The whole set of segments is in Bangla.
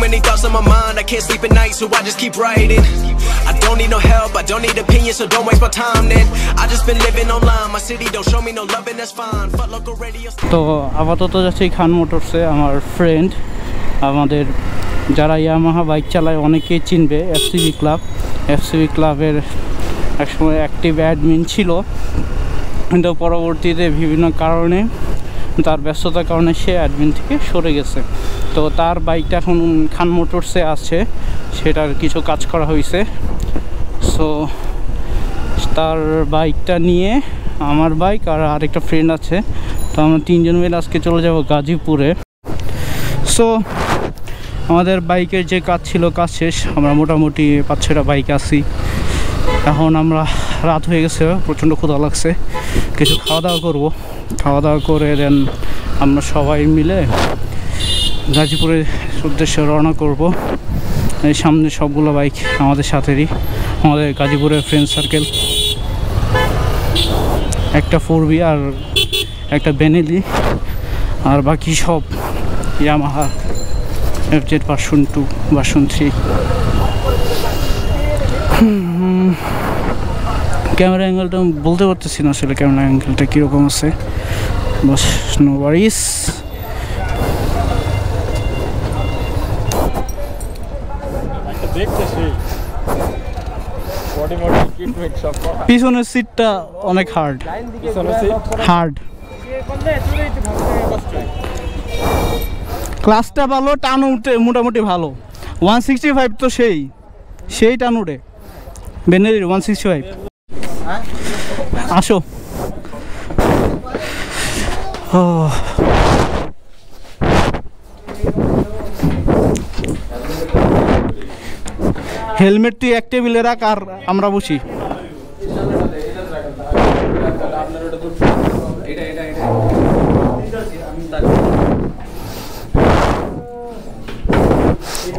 many thoughts on my mind, I can't sleep at night, so I just keep writing. I don't need no help, I don't need opinions, so don't waste my time then. I just been living online, my city don't show me no love and that's fine. Fuck local radio. তো আপাতত যাচ্ছি খান মোটরসে। আমার ফ্রেন্ড, আমাদের যারা ইয়ামাহা বাইক চালায় অনেকেই চিনবে, এফসিবি ক্লাবের একসময় অ্যাক্টিভ অ্যাডমিন ছিল, কিন্তু পরবর্তীতে বিভিন্ন কারণে, তার ব্যস্ততার কারণে সে অ্যাডমিন থেকে সরে গেছে। তো তার বাইকটা এখন খান মোটরসে আছে, সেটার কিছু কাজ করা হয়েছে। সো তার বাইকটা নিয়ে আমার বাইক আর আরেকটা ফ্রেন্ড আছে, তো আমরা তিনজন মিলে আজকে চলে যাব গাজীপুরে। সো আমাদের বাইকের যে কাজ ছিল কাজ শেষ, আমরা মোটামুটি 5-6টা বাইক আছি। এখন আমরা রাত হয়ে গেছে, প্রচণ্ড ক্ষুধা লাগছে, কিছু খাওয়া দাওয়া করে দেন আমরা সবাই মিলে গাজীপুরের উদ্দেশ্যে রওনা করব। এই সামনে সবগুলো বাইক আমাদের সাথেরই, আমাদের গাজীপুরের ফ্রেন্ড সার্কেল, একটা 4B আর একটা বেনেলি, আর বাকি সব Yamaha FZ version 2 version 3। Camera অ্যাঙ্গেলটা বলতে পারতেছি না আসলে ক্যামেরা অ্যাঙ্গেলটা কীরকম আছে, বাস নো ওয়ারিস। পিছনের সিটটা অনেক হার্ড। ক্লাসটা ভালো, টান উঠে মোটামুটি ভালো। 165 তো সেই টান উঠে বেনেলির 165। আসো। হেলমেট তুই এক টেবিলে রাখ আর আমরা বসি।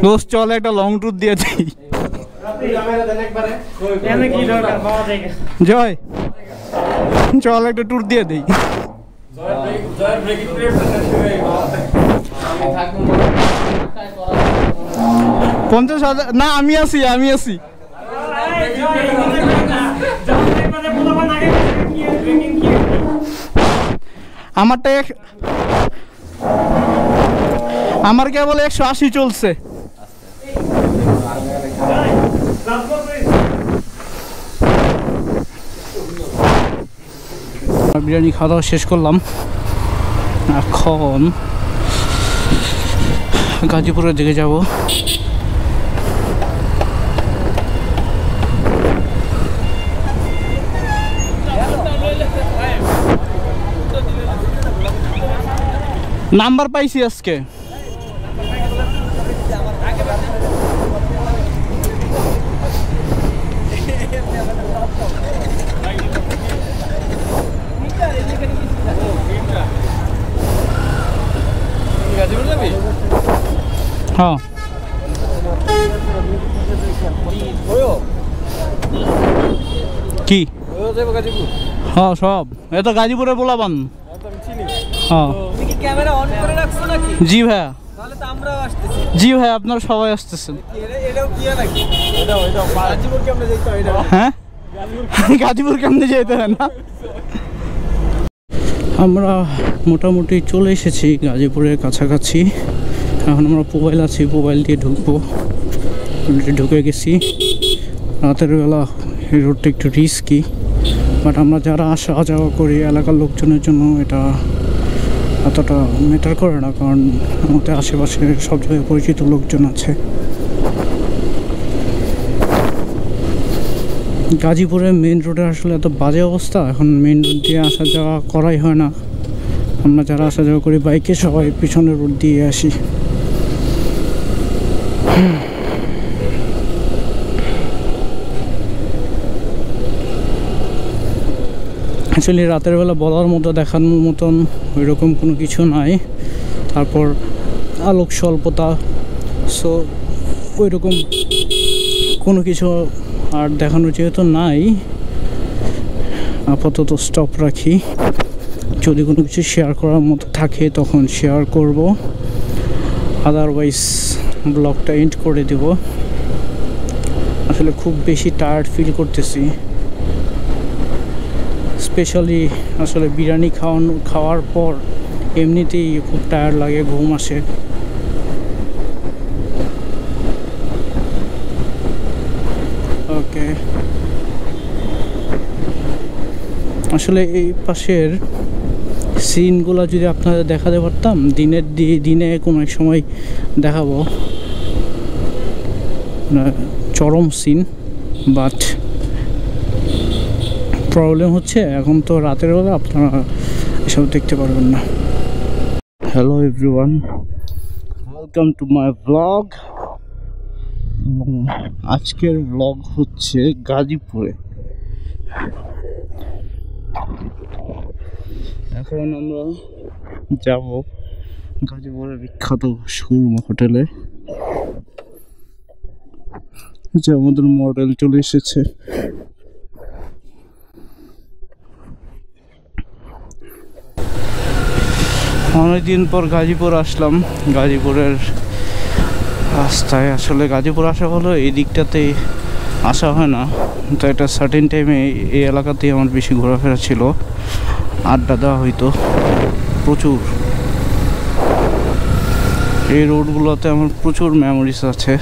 দোস্ত চল একটা লং ট্যুর দিয়ে দিই। জয় চল একটা ট্যুর দিয়ে দিই। 50,000 না, আমি আছি। আমার কেবল 180 চলছে। বিরিয়ানি খাওয়া দাওয়া শেষ করলাম, এখন গাজীপুরের দিকে যাব। নাম্বার পাইছি আজকে। হ্যাঁ কি হ্যাঁ সব এ তো গাজীপুরে বলাবান। হ্যাঁ জি ভাইয়া, জি ভাই আপনারা সবাই আসতেছেন। হ্যাঁ গাজীপুর কেমনে যেতে হয় না। আমরা মোটামুটি চলে এসেছি গাজীপুরের কাছাকাছি। এখন আমরা মোবাইল দিয়ে ঢুকবো, ঢুকে গেছি। রাতের বেলা এই রোডটা একটু রিস্কি, বাট আমরা যারা আসা যাওয়া করি এলাকার লোকজনের জন্য এটা এতটা ম্যাটার করে না, কারণ আমাদের আশেপাশে সব জায়গায় পরিচিত লোকজন আছে। গাজীপুরের মেন রোডে আসলে এত বাজে অবস্থা, এখন মেন রোড দিয়ে আসা যাওয়া করাই হয় না। আমরা যারা আসা যাওয়া করি বাইকে সবাই পিছনের রোড দিয়ে আসি। অ্যাকচুয়ালি রাতের বেলা বলার মতো দেখানোর মতন ওই রকম কোনো কিছু নাই। তারপর আলোক স্বল্পতা, সো ওই রকম কোনো কিছু আর দেখানোর যেহেতু নাই, আপাতত স্টপ রাখি। যদি কোনো কিছু শেয়ার করার মতো থাকে তখন শেয়ার করব, আদারওয়াইজ ব্লগটা এন্ড করে দেব। আসলে খুব বেশি টায়ার্ড ফিল করতেছি, স্পেশালি আসলে বিরিয়ানি খাওয়ার পর এমনিতেই খুব টায়ার্ড লাগে, ঘুম আসে। ওকে, আসলে এই পাশের সিনগুলো যদি আপনাদের দেখাতে পারতাম দিনে কোনো এক সময় দেখাবো, চরম সিন। বাট প্রবলেম হচ্ছে এখন তো রাতের বেলা আপনারা এসব দেখতে পারবেন না। Hello everyone, welcome to my blog. আজকের ব্লগ হচ্ছে গাজীপুরে। এখন আমরা যাব গাজীপুরের বিখ্যাত সুরমা হোটেলে। যে আমাদের মডেল চলে এসেছে। অনেকদিন পর গাজীপুর আসলাম। গাজীপুরের রাস্তায় আসলে গাজীপুর আসা হলো, এই দিকটাতে আসা হয় না, তো একটা সার্টেন টাইমে এই এলাকাতেই আমার বেশি ঘোরাফেরা ছিল, আড্ডা দেওয়া হইতো প্রচুর। এই রোডগুলোতে আমার প্রচুর মেমোরিজ আছে।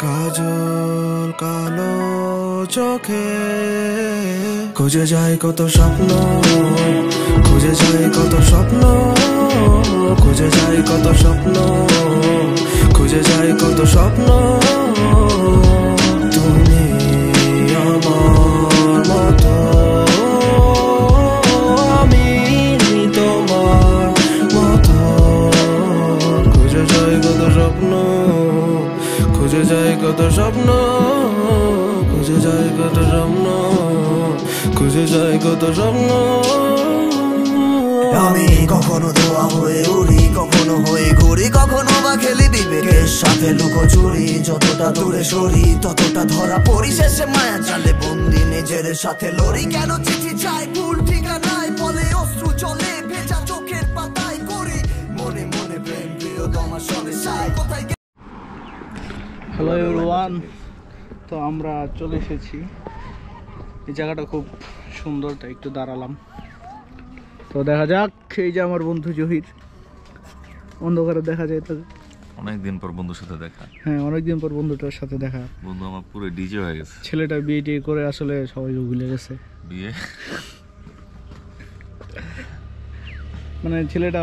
কাজল কালো চোখে খুঁজে যায় কত স্বপ্ন, খুঁজে যায় কত স্বপ্ন, খুঁজে যায় কত স্বপ্ন, খুঁজে যায় কত স্বপ্ন। তুমি আমার মতো, আমি তোমার মতো, খুঁজে যায় কত স্বপ্ন, খুঁজে যায় কত স্বপ্ন, খুঁজে যায় কত স্বপ্ন, খুঁজে যায় কত স্বপ্ন। আমি কখনো ধোয়া হয়ে উড়ি, কখনো হয়ে ঘুরি, কখনো বা খেলি বিবেকের সাথে লুকোচুরি। যতটা দূরে সরি ততটা ধরা পড়ি, শেষে মায়া চালে বন্দি নিজের সাথে লড়ি। কেন চিঠি চাই ভুল ঠিকানায়, বলে অশ্রু চলে ভেজা চোখের পাতায় করি, মনে মনে প্রেম প্রিয় তোমার সঙ্গে চাই কোথায়। হ্যালো এভরিওয়ান, তো আমরা চলে এসেছি। এই জায়গাটা খুব সুন্দর, তাই একটু দাঁড়ালাম। তো দেখা যাক, এই যে আমার বন্ধু জহির, অন্ধকারে দেখা যায় তো। অনেকদিন পর বন্ধুর সাথে দেখা। হ্যাঁ, অনেকদিন পর বন্ধুটার সাথে দেখা। বন্ধু আমার পুরো ডিজে হয়ে গেছে। ছেলেটা বিয়ে টিয়ে করে আসলে সবাইকে ভুলে গেছে। বিয়ে মানে ছেলেটা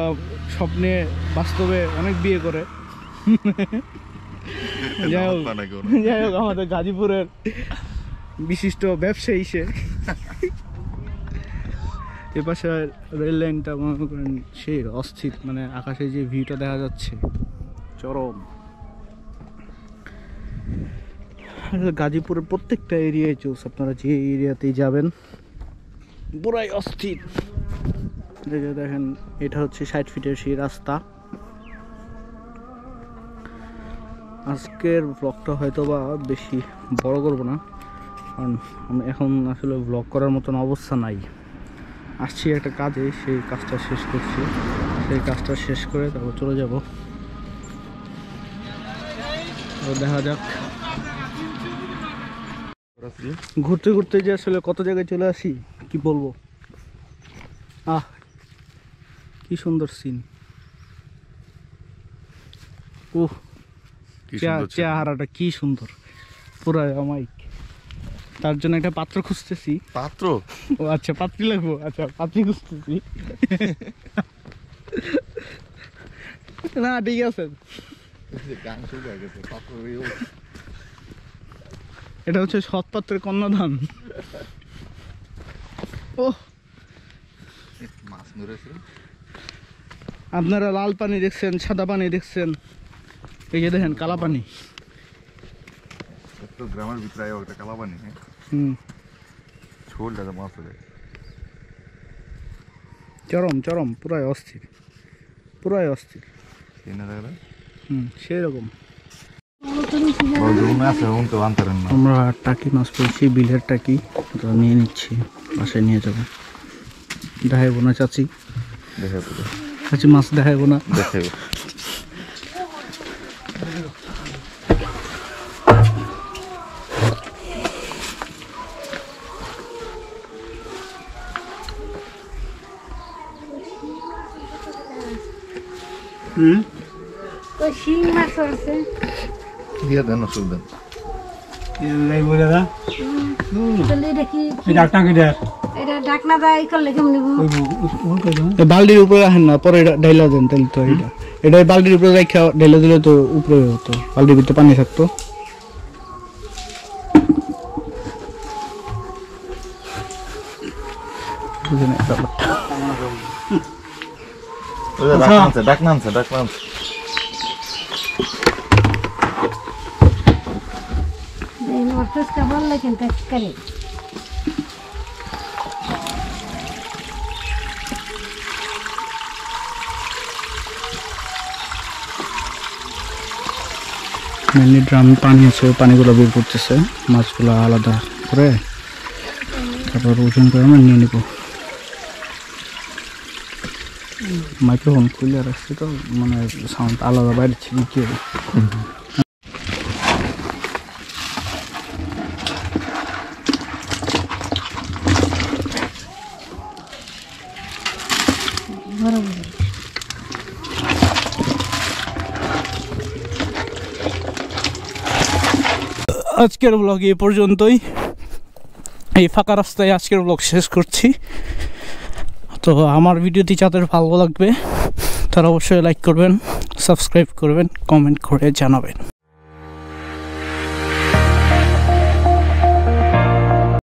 স্বপ্নে বাস্তবে অনেক বিয়ে করে। যাই হোক, আমাদের গাজীপুরের বিশিষ্ট ব্যবসায়ী সে। এপাশে রেল লাইনটা মনে করেন সেই অস্থির, মানে আকাশে যে ভিউটা দেখা যাচ্ছে চরম। গাজীপুরের প্রত্যেকটা এরিয়ায় চলছে, আপনারা যে এরিয়াতেই যাবেন পুরাই অস্থির। দেখেন, এটা হচ্ছে 60 ফিটের সেই রাস্তা। আজকের ব্লগটা হয়তো বা বেশি বড় করব না, কারণ আমি এখন আসলে ব্লগ করার মতন অবস্থা নাই। আসছি একটা কাজে, সেই কাজটা শেষ করছি, সেই কাজটা শেষ করে তারপর চলে যাব। দেখা যাক, ঘুরতে ঘুরতে যে আসলে কত জায়গায় চলে আসি কি বলবো। কি সুন্দর সিন, চেহারাটা কি সুন্দর, পুরো অমাইক। তার জন্য একটা পাত্র খুঁজতেছি। পাত্র? ও আচ্ছা, পাত্রী লাগবো। আচ্ছা, পাত্রী খুঁজতেছি। না ঠিক আছে, এটা হচ্ছে সৎপাত্রের কন্যাদান। ও মাছ ধরেছে। আপনারা লাল পানি দেখছেন, সাদা পানি দেখছেন, এই যে দেখেন কালা পানি। তো গ্রামের ভিতরে একটা কালা পানি। ছোট দাদা মাছ ধরে চরম চরম, পুরাই অস্থির, পুরাই অস্থির। সেই রকম আমরা টাকি মাছ পেয়েছি, বিলের টাকি, তো নিয়ে নিচ্ছি, বাসায় নিয়ে যাবো। দেখাইবো না চাচি, চাচি মাছ দেখাইবো না, দেখাইবো। শিং মাছ আছে, দিয়ে দেন ওষুধ দেন। বালতির উপরে রাখেন না, পরে ডাইলা দেন, তাহলে তো এটা বালতির উপরে রাখা ঢেলে দিলে তো উপরে হতো, বালতির ভিতরে পানি থাকতো। ডাক নামছে। ড্রাম পানি আছে, পানিগুলো বের করতেছে, মাছগুলো আলাদা করে তারপর ওজন করে আমরা নিয়ে নিব। মাইক্রোফোন খুলে রাখছি তো, মানে সাউন্ড আলাদা বাইরে ছিল কি হবে। আজকের ব্লগ এই পর্যন্তই। এই ফাঁকা রাস্তায় আজকের ব্লগ শেষ করছি। তো আমার ভিডিওটি যাদের ভালো লাগবে তারা অবশ্যই লাইক করবেন, সাবস্ক্রাইব করবেন, কমেন্ট করে জানাবেন।